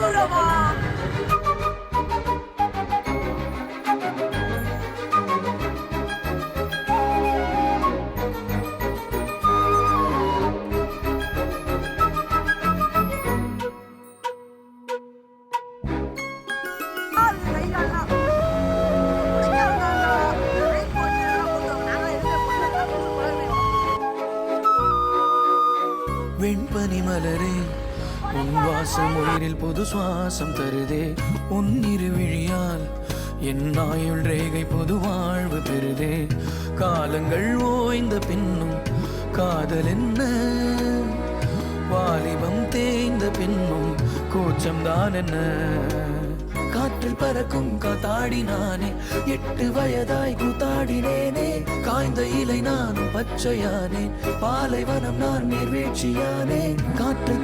தூரமா வெண்பனி மலரே உன் வாசம் உயிரில் புது சுவாசம் தருதே உன் இருவிழியால் என் ஆயுள் ரேகை புது வாழ்வு பெறுதே காலங்கள் ஓய்ந்த பின்னும் காதல் என்ன வாலிபம் தேய்ந்த பின்னும் கூச்சம்தான் என்ன காற்றில் பறக்கும் காத்தாடினானே 8 வயதாய் கூத்தாடினேனே காய்ந்த இலை நானும் பச்சையானேன் பாலைவனம் நான் நீர்வீழ்ச்சியானேன் காற்றில்